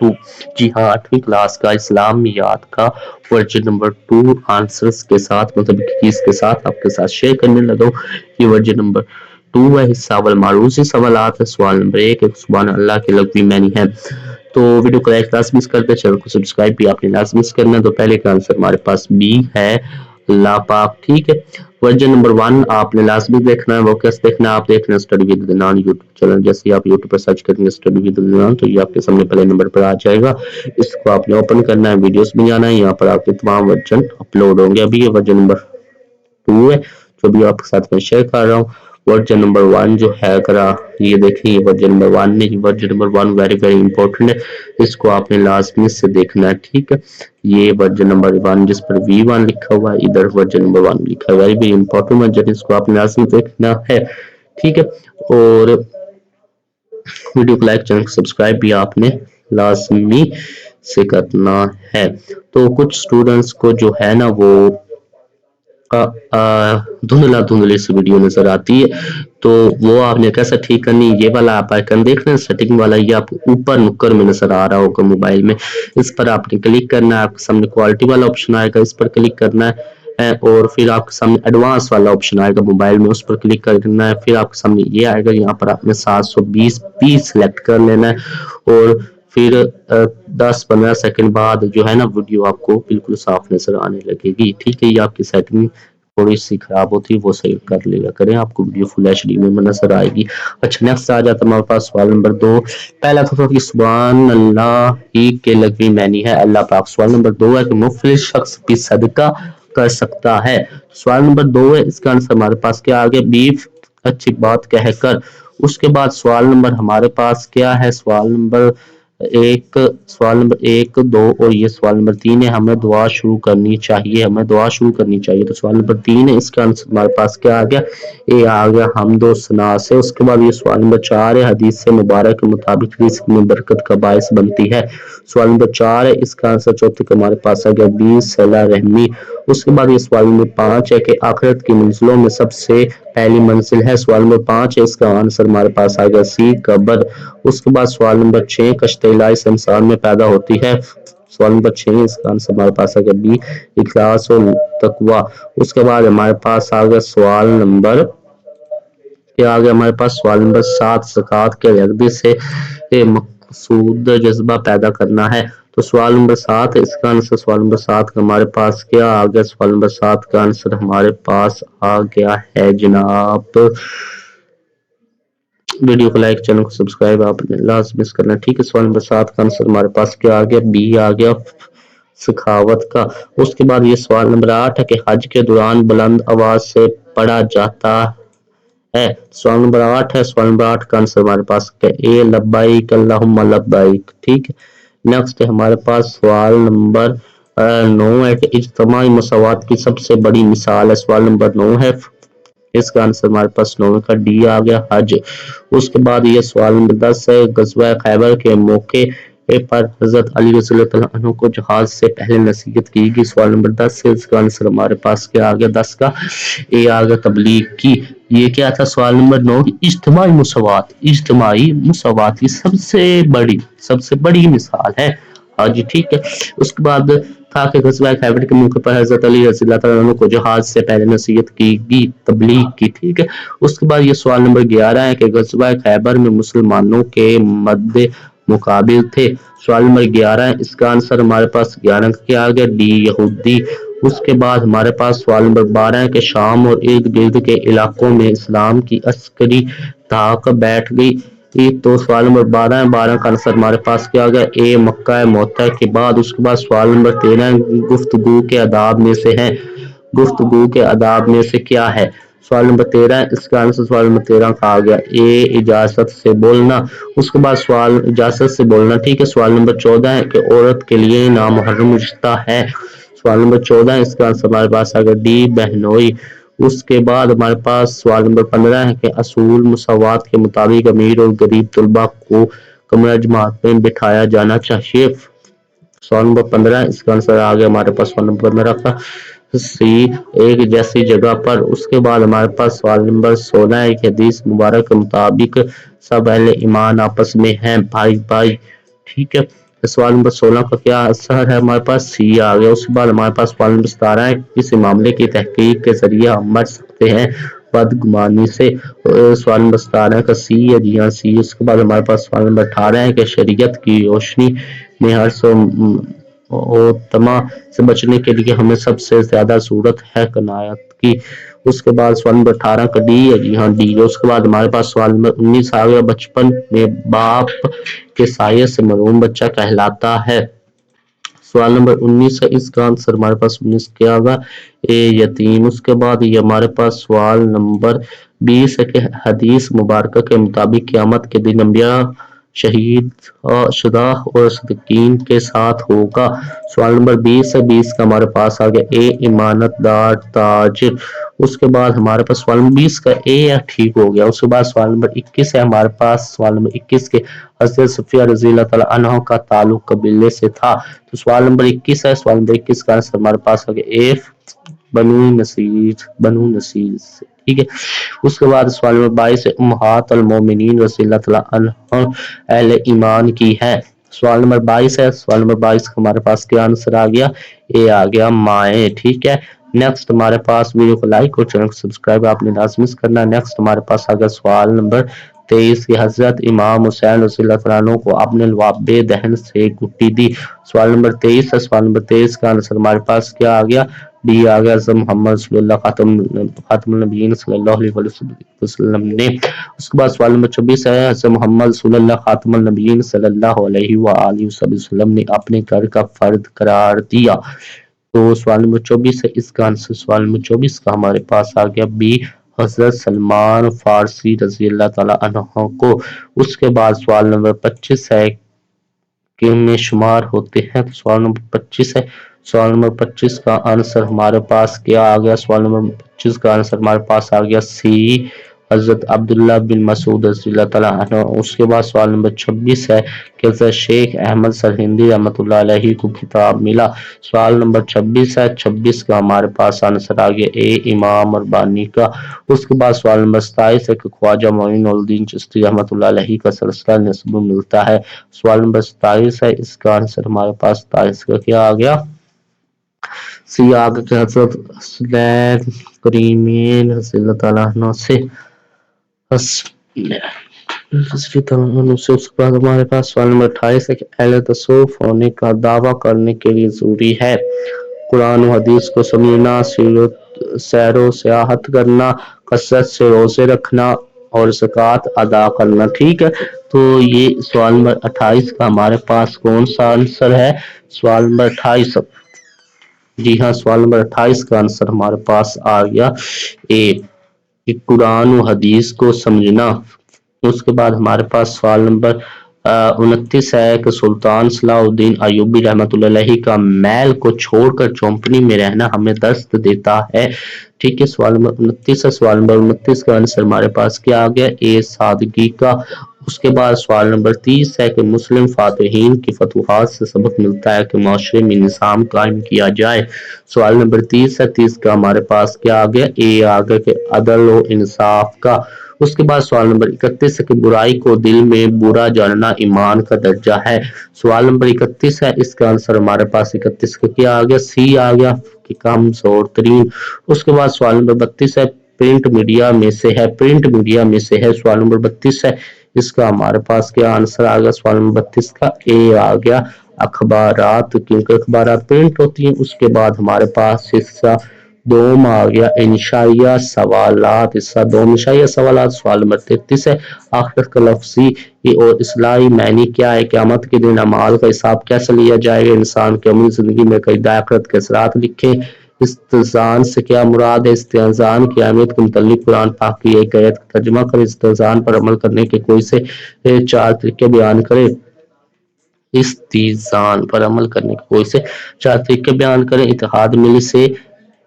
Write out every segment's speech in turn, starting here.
2। جی ہاں 8ویں کلاس کا اسلامیات کا ورژن نمبر 2 آنسرز کے ساتھ مطلب کیس کے ساتھ آپ کے ساتھ شیئر کرنے لگا ہوں۔ یہ ورژن نمبر 2 ہے، حصہ اول معروضی سوالات ہے۔ سوال نمبر 1 سبحان اللہ کے لغوی معنی ہے۔ تو ویڈیو کو لائک لازمی کرتے، چینل کو سبسکرائب بھی آپ نے لازمی کرنا ہے۔ تو پہلے کا آنسر ہمارے پاس بی ہے، اللہ پاک، ٹھیک ہے۔ ورژن نمبر 1 آپ نے لازمی دیکھنا ہے، وہ کیسے دیکھنا ہے؟ آپ دیکھنا ہے study with Adnan YouTube channel, جیسے ہی آپ یوٹیوب پر سرچ کریں گے اسٹڈی ود عدنان تو یہ آپ کے سامنے پہلے نمبر پر آ جائے گا۔ اس کو آپ نے اوپن کرنا ہے، ویڈیوز بھی جانا ہے، یہاں پر آپ کے تمام ورژن اپلوڈ ہوں گے۔ ابھی یہ ورژن نمبر 2 ہے جو بھی آپ کے ساتھ میں شیئر کر رہا ہوں۔ ورژن نمبر 1 جو ہے کرا یہ دیکھیں، یہ ورژن نمبر 1 نہیں، ورژن نمبر 1 ویری امپورٹنٹ ہے، اس کو آپ نے لازمی سے دیکھنا ہے، ٹھیک ہے۔ یہ ورژن نمبر 1 جس پر V1 لکھا ہوا ہے، ادھر ورژن نمبر 1 لکھا ہے، ویری امپورٹنٹ ورژن، اس کو آپ نے لازمی دیکھنا ہے، ٹھیک ہے۔ اور ویڈیو کو لائک، چینل کو سبسکرائب بھی آپ نے لازمی سے کرنا ہے۔ تو کچھ سٹوڈنٹس کو جو ہے نا وہ دھندلی سی ویڈیو نظر آتی ہے، تو وہ آپ نے کیسا ٹھیک کرنی، یہ والا آپ آئیکن دیکھ رہے ہیں سیٹنگ والا، یہ آپ اوپر نکر میں نظر آ رہا ہوگا موبائل میں، اس پر آپ نے کلک کرنا ہے، آپ کے سامنے کوالٹی والا آپشن آئے گا، اس پر کلک کرنا ہے، اور پھر آپ کے سامنے ایڈوانس والا آپشن آئے گا موبائل میں، اس پر کلک کرنا ہے، پھر آپ کے سامنے یہ آئے گا، یہاں پر آپ نے 720p سلیکٹ کر لینا ہے، اور پھر 10-15 سیکنڈ بعد جو ہے نا ویڈیو آپ کو بالکل صاف نظر آنے لگے گی، ٹھیک ہے۔ یہ آپ کی سیٹنگ تھوڑی سی خراب ہوتی ہے، وہ صحیح کر لیا کریں، آپ کو ویڈیو فل ایچ ڈی میں نظر آئے گی۔ اچھا نیکسٹ آ جاتا ہے ہمارے پاس سوال نمبر 2۔ پہلا تھا کہ سبحان اللہ ہی کے لغوی معنی ہے اللہ پاک۔ سوال نمبر 2 ہے کہ مفلس شخص بھی صدقہ کر سکتا ہے۔ سوال نمبر 2 ہے، اس کا آنسر ہمارے پاس کیا آگے، بیف اچھی بات کہہ کر۔ اس کے بعد سوال نمبر ہمارے پاس کیا ہے، سوال نمبر 1 2 اور یہ سوال نمبر 3 ہے، ہمیں دعا شروع کرنی چاہیے، ہمیں دعا شروع کرنی چاہیے۔ تو سوال نمبر 3 ہے، اس کا آنسر ہمارے پاس کیا آ گیا، اے آ گیا حمد و ثنا سے۔ اس کے بعد یہ سوال نمبر 4 ہے، حدیث سے مبارک کے مطابق رزق میں برکت کا باعث بنتی ہے۔ سوال نمبر 4 ہے، اس کا آنسر چوتھے کا ہمارے پاس آ گیا بی صلہ رحمی۔ اس کے بعد یہ سوال نمبر 5 ہے کہ آخرت کی منزلوں میں سب سے پہلی منزل ہے۔ سوال نمبر 5 ہے، اس کا آنسر ہمارے پاس آ گیا سی قبر۔ اس کے بعد سوال نمبر 6 کشت الہی سے انسان میں پیدا ہوتی ہے۔ سوال نمبر 6 اس کا آنسر ہمارے پاس آ گیا بی اخلاص و تقوی۔ اس کے بعد ہمارے پاس آ گیا سوال نمبر کیا آ گیا ہمارے پاس، سوال نمبر 7 زکوٰۃ کے عقدے سے مقصود جذبہ پیدا کرنا ہے۔ تو سوال نمبر 7 ہے، اس کا آنسر سوال نمبر 7 کا ہمارے پاس کیا آ گیا، سوال نمبر 7 کا آنسر ہمارے پاس آ گیا ہے جناب، ویڈیو کو لائک، چینل کو سبسکرائب آپ نے لازمی کرنا، ٹھیک ہے۔ سوال نمبر 7 کا آنسر ہمارے پاس کیا آ گیا، بی آ گیا سخاوت کا۔ اس کے بعد یہ سوال نمبر 8 ہے کہ حج کے دوران بلند آواز سے پڑھا جاتا ہے۔ سوال نمبر 8 ہے، سوال نمبر 8 کا آنسر ہمارے پاس اے لبیک اللہم لبیک، ٹھیک ہے۔ نیکسٹ ہے ہمارے پاس سوال نمبر 9 ہے کہ اجتماعی مساوات کی سب سے بڑی مثال ہے۔ سوال نمبر 9 ہے، اس کا آنسر ہمارے پاس 9 کا ڈی آ گیا حج۔ اس کے بعد یہ سوال نمبر 10 ہے، غزوہ خیبر کے موقع پر حضرت علی رضی اللہ عنہ کو جہاد سے پہلے نصیحت کی گئی۔ سوال نمبر 10 ہے، اس کا آنسر ہمارے پاس کیا آ گیا، 10 کا اے آ گیا تبلیغ کی۔ یہ کیا تھا سوال نمبر 9، اجتماعی مساوات کی سب سے بڑی مثال ہے، ہاں جی ٹھیک ہے۔ اس کے بعد تھا کہ غزوہ خیبر کے موقع پر حضرت علی رضی اللہ عنہ کو جہاد سے پہلے نصیحت کی گئی، تبلیغ کی، ٹھیک ہے۔ اس کے بعد یہ سوال نمبر 11 ہے کہ غزوہ خیبر میں مسلمانوں کے مد مقابل تھے۔ سوال نمبر 11 ہے، اس کا آنسر ہمارے پاس 11 کا کیا آ گیا، ڈی یہودی۔ اس کے بعد ہمارے پاس سوال نمبر 12 ہے کہ شام اور ارد گرد کے علاقوں میں اسلام کی عسکری دھاک بیٹھ گئی۔ تو سوال نمبر 12 ہے، 12 کا آنسر ہمارے پاس کیا گیا، اے مکہ معطا کے بعد۔ اس کے بعد سوال نمبر 13 گفتگو کے آداب میں سے ہے، گفتگو کے آداب میں سے کیا ہے، سوال نمبر 13 ہے، اس کا آنسر سوال نمبر 13 کا آ گیا اے اجازت سے بولنا۔ اس کے بعد سوال اجازت سے بولنا، ٹھیک ہے۔ سوال نمبر 14 ہے کہ عورت کے لیے نامحرم رشتہ ہے، سوال نمبر 14 ہے، اس کا آنسر ہمارے پاس آ گیا ڈی بہنوئی۔ اس کے بعد ہمارے پاس سوال نمبر 15 ہے کہ اصول مساوات کے مطابق امیر اور غریب طلباء کو کمرہ جماعت میں بٹھایا جانا چاہیے، سوال نمبر 15، اس کا آنسر آ گیا ہمارے پاس سوال نمبر 15 کا سی ایک جیسی جگہ پر۔ اس کے بعد ہمارے پاس سوال نمبر 16 ہے کہ حدیث مبارک کے مطابق سب اہل ایمان آپس میں ہیں بھائی بھائی، ٹھیک ہے۔ सवाल नंबर 16 का क्या आंसर है हमारे पास सी आ गया। उसके बाद हमारे पास सवाल नंबर 17 है, किस मामले की तहकीक के जरिए हम बच सकते हैं बदगुमानी से। सवाल नंबर 17 का सी है, जी हाँ सी। उसके बाद हमारे पास सवाल नंबर 18 है कि शरीयत की रोशनी में हर तमा से बचने के लिए हमें सबसे ज्यादा जरूरत है कनायत की। उसके बाद सवाल नंबर 18 का डी है, जी हाँ डी। उसके बाद हमारे पास सवाल नंबर 19 आ गया, बचपन में बाप के साये से महरूम बच्चा कहलाता है। सवाल नंबर 19 है, इसका आंसर हमारे पास 19 क्या होगा, ए यतीम। उसके बाद ये हमारे पास सवाल नंबर 20 है कि हदीस मुबारक के मुताबिक क़यामत के दिन अंबिया शहीद शुदा और सदीकीन के साथ होगा। सवाल नंबर 20 है, 20 का हमारे पास आ गया ए ईमानदार ताजिर। उसके बाद हमारे पास सवाल नंबर 20 का ए ठीक हो गया। उसके बाद सवाल नंबर 21 है हमारे पास, सवाल नंबर 21 के हज़रत सफिया रज़ी अल्लाह तआला अन्हा का ताल्लुक कबीले से था। तो सवाल नंबर 21 है, सवाल नंबर 21 का आंसर हमारे पास आ गया ए बनु नसीर से, ठीक है। उसके बाद सवाल नंबर 22 है, उम्महात अल मोमिनीन रज़ी अल्लाह तआला अन्हा अहले ईमान की है। सवाल नंबर 22 है, सवाल नंबर 22 का हमारे पास क्या आंसर आ गया, ए आ गया माए, ठीक है। नेक्स्ट हमारे पास वीडियो को लाइक और चैनल को सब्सक्राइब आपने लाजमी करना है। नेक्स्ट हमारे पास आ गया सवाल नंबर 23 की हजरत इमाम हुसैन रज़ी अल्लाह अन्हु को आपने लवाबे दहन से गुट्टी दी। सवाल नंबर 23 है, सवाल नंबर 23 का आंसर हमारे पास क्या आ गया, डी आ गया, मोहम्मद खातमुन नबीय्यीन सल्लल्लाहु अलैहि वसल्लम ने। उसके बाद सवाल नंबर 24 है, हज़रत मोहम्मद खातमुन नबीय्यीन सल्लल्लाहु अलैहि वसल्लम ने अपने घर का फर्द करार दिया। तो सवाल नंबर 24 है, इसका आंसर सवाल नंबर 24 का हमारे पास आ गया बी हज़रत सलमान फारसी रज़ी अल्लाह तआला अन्हु को। उसके बाद सवाल नंबर 25 है कि में शुमार होते हैं। तो सवाल नंबर 25 है, सवाल नंबर 25 का आंसर हमारे पास क्या आ गया, सवाल नंबर 25 का आंसर हमारे पास आ गया सी हज़रत अब्दुल्ला बिन मसूद रज़ियल्लाहु तआला अन्हु। उसके बाद सवाल नंबर 26 है कि हज़रत शेख अहमद सरहिंदी रहमतुल्लाह अलैहि को खिताब मिला। सवाल नंबर 26 है, 26 का हमारे पास आंसर आ गया ए इमाम अरबानी का। उसके बाद सवाल नंबर 27 है कि ख्वाजा मोइनुद्दीन चिश्ती रहमतुल्लाह अलैहि का सिलसिला नस्ब मिलता है। सवाल नंबर 27 है, इसका आंसर हमारे पास 27 का क्या आ गया, सी आ गया, हज़रत हुसैन करीमीन रज़ी अल्लाह तआला अन्हु से। उसके बाद हमारे पास सवाल नंबर 28 है कि अहले तसव्वुफ होने का दावा करने के लिए जरूरी है कुरान और हदीस को समझना, सैरो सियाहत करना, कसरत से रोजे रखना और ज़कात अदा करना, ठीक है। तो ये सवाल नंबर 28 का हमारे पास कौन सा आंसर है, सवाल नंबर 28, जी हाँ सवाल नंबर 28 का आंसर हमारे पास आ गया ए कुरान और हदीस को समझना। उसके बाद हमारे पास सवाल नंबर 29 है कि सुल्तान सलाहुद्दीन अय्यूबी रहमतुल्लाह अलैहि का महल को छोड़कर चौंपनी में रहना हमें दस्त देता है, ठीक है। सवाल नंबर 29 है, सवाल नंबर 29 का आंसर हमारे पास क्या आ गया, ए सादगी का। उसके बाद सवाल नंबर 30 है कि मुस्लिम फातिहीन की फतूहात से सबक मिलता है कि माशरे में निज़ाम कायम किया जाए। सवाल नंबर 30 है, 30 का हमारे पास क्या आ गया, ए आ गया कि अदल और इंसाफ का। उसके बाद सवाल नंबर 31 है कि बुराई को दिल में बुरा जानना ईमान का दर्जा है। सवाल नंबर 31 है, इसका आंसर हमारे पास 31 का क्या आ गया, सी आ गया कि कमजोर तरीन। उसके बाद सवाल नंबर 32 है, प्रिंट मीडिया में से है, प्रिंट मीडिया में से है, सवाल नंबर 32 है, इसका हमारे पास क्या आंसर आ गया, सवाल नंबर 32 का ए आ गया अखबारात, क्योंकि अखबारात प्रिंट होती हैं। उसके बाद हमारे पास हिस्सा दोम आ गया इंशाइया सवालात, हिस्सा दोम इंशाइया सवालात, सवाल नंबर 33 है आखिरत का लफ्जी और इस्लाही मायने क्या है, क़यामत के दिन अमाल का हिसाब कैसे लिया जाएगा, इंसान की अमली जिंदगी में कई आखिरत के असरात लिखे। इस्तिज़ान से क्या मुराद है, इस्तिज़ान की अहमियत के मुतालिक कुरान पाक की एक आयत का तर्जुमा करें, इस्तिज़ान पर अमल करने के कोई से 4 तरीके बयान करें, इस्तिज़ान पर अमल करने के कोई से 4 तरीके बयान करें। इत्तेहाद मिली से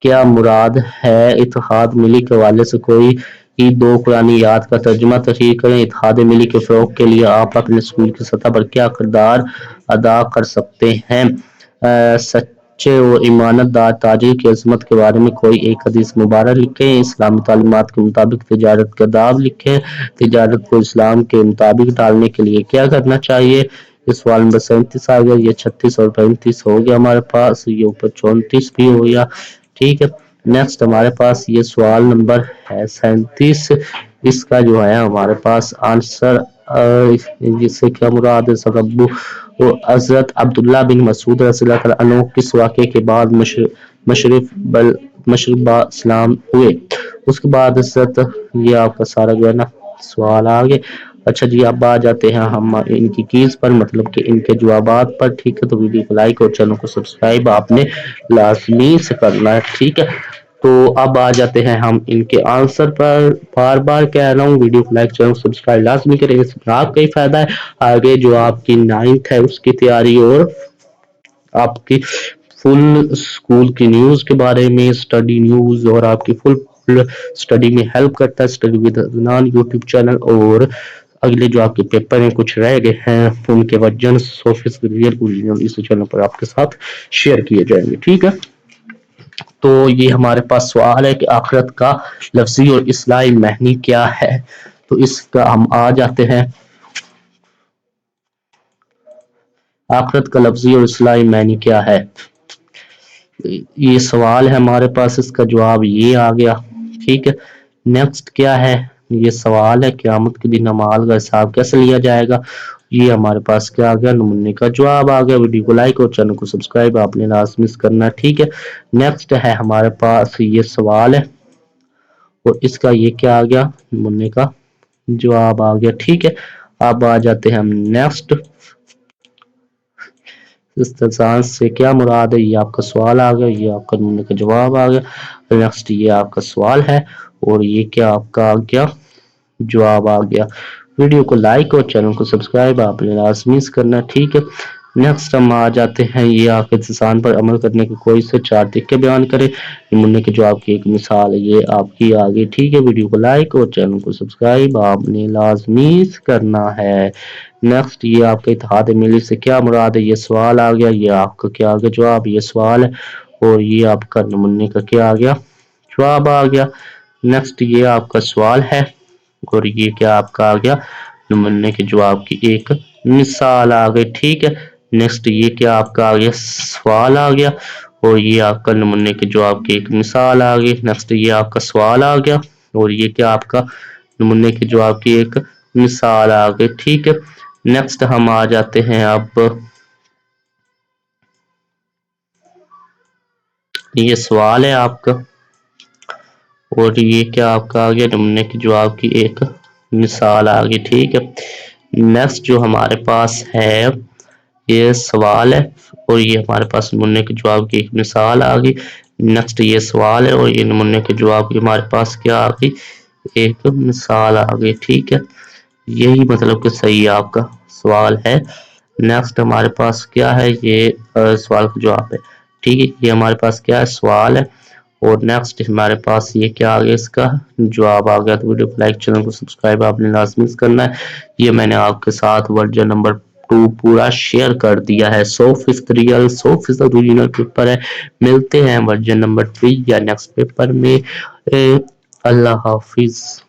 क्या मुराद है, इत्तेहाद मिली के हवाले से कोई 2 कुरानियात का तर्जुमा तहरीर करें। इत्तेहाद मिली के फ़रोग़ के लिए आप अपने स्कूल की सतह पर क्या किरदार अदा कर सकते हैं। सच्चे और ईमानदार ताजिर की अज़मत के बारे में कोई एक हदीस मुबारक लिखें। इस्लामी तालीमात के मुताबिक तिजारत का आदाब लिखें। तिजारत को इस्लाम के मुताबिक डालने के लिए क्या करना चाहिए। ये सवाल नंबर 37 आ गया, ये 36 और 35 हो गया हमारे पास, ये ऊपर 34 भी हो गया। ठीक है, नेक्स्ट हमारे पास ये सवाल नंबर है 37। इसका जो है हमारे पास आंसर जिससे क्या मुराद है, सबब्बू वो हजरत अब्दुल्ला बिन मसूद रज़ियल्लाहु अन्हु किस वाक़े के बाद मशरब इस्लाम हुए। उसके बाद हजरत ये आपका सारा जो है ना सवाल आ गए। अच्छा जी, अब आ जाते हैं हम इनकी कीज पर, मतलब कि इनके जवाबात पर। ठीक है, तो वीडियो को लाइक और चैनल को सब्सक्राइब आपने लाजमी से करना है। ठीक है, तो अब आ जाते हैं हम इनके आंसर पर। बार बार कह रहा हूँ, वीडियो को लाइक चैनल सब्सक्राइब लाजमी करें, इसमें आपका ही फायदा है। आगे जो आपकी 9th है उसकी तैयारी और आपकी फुल स्कूल की न्यूज़ के बारे में, स्टडी न्यूज़ और आपकी फुल स्टडी में हेल्प करता है study with Adnan YouTube channel. और अगले जो आपके पेपर हैं कुछ रह गए हैं, उनके वर्जन 100% रियल ओरिजिनल इस चैनल पर आपके साथ शेयर किए जाएंगे। ठीक है, तो ये हमारे पास सवाल है कि आखिरत का लफ्जी और इस्लाही मानी क्या है। तो इसका हम आ जाते हैं, आखिरत का लफ्जी और इस्लाही मानी क्या है। ये सवाल है हमारे पास, इसका जवाब ये आ गया। ठीक है, नेक्स्ट क्या है, ये सवाल है क़यामत के दिन अमाल का हिसाब कैसे लिया जाएगा। ये हमारे पास क्या आ गया, नमूने का जवाब आ गया। वीडियो को लाइक और चैनल को सब्सक्राइब आपने लाजमी करना है। ठीक है, नेक्स्ट है हमारे पास ये सवाल है और इसका ये क्या आ गया, नमूने का जवाब आ गया। ठीक है, अब आ जाते हैं हम नेक्स्ट। इस्तेज़ान से क्या मुराद है, ये आपका सवाल आ गया, ये आपका नमूने का जवाब आ गया। नेक्स्ट ये आपका सवाल है और ये क्या आपका आ गया, जवाब आ गया। वीडियो को लाइक और चैनल को सब्सक्राइब आपने लाजमी करना। ठीक है, नेक्स्ट हम आ जाते हैं, ये आपके इंसान पर अमल करने के कोई से 4 तरीके बयान करें। नमूने के जवाब की एक मिसाल है, ये आपकी आ गई। ठीक है, वीडियो को लाइक और चैनल को सब्सक्राइब आपने लाजमी करना है। नेक्स्ट ये आपके इत्तेहाद मिली से क्या मुराद है, ये सवाल आ गया, ये आपका क्या आ गया, जवाब ये सवाल है और ये आपका नमूने का क्या आ गया, जवाब आ गया। नेक्स्ट ये आपका सवाल है और ये क्या आपका आ गया, नमूने के जवाब की एक मिसाल आ गई। ठीक है, नेक्स्ट ये क्या आपका आ गया, सवाल आ गया और ये आपका नमूने के जवाब की एक मिसाल आ गई। नेक्स्ट ये आपका सवाल आ गया और ये क्या आपका नमूने के जवाब की एक मिसाल आ गई। ठीक है, नेक्स्ट हम आ जाते हैं, अब ये सवाल है आपका और ये क्या आपका आ गया, नमूने के जवाब की एक मिसाल आ गई। ठीक है, नेक्स्ट जो हमारे पास है ये सवाल है और ये हमारे पास नमूने के जवाब की एक मिसाल आ गई। नेक्स्ट ये सवाल है और ये नमूने के जवाब की हमारे पास क्या आ गई, एक मिसाल आ गई। ठीक है, यही मतलब कि सही आपका सवाल है। नेक्स्ट हमारे पास क्या है, ये सवाल का जवाब है। ठीक है, ये हमारे पास क्या है, सवाल है और नेक्स्ट हमारे पास ये क्या आ गया, इसका जवाब आ गया। तो वीडियो को लाइक चैनल को सब्सक्राइब आपने लाजमी करना है। ये मैंने आपके साथ वर्जन नंबर 2 पूरा शेयर कर दिया है, 100% रियल 100% ओरिजिनल पेपर है। मिलते हैं वर्जन नंबर 3 या नेक्स्ट पेपर में। अल्लाह हाफिज।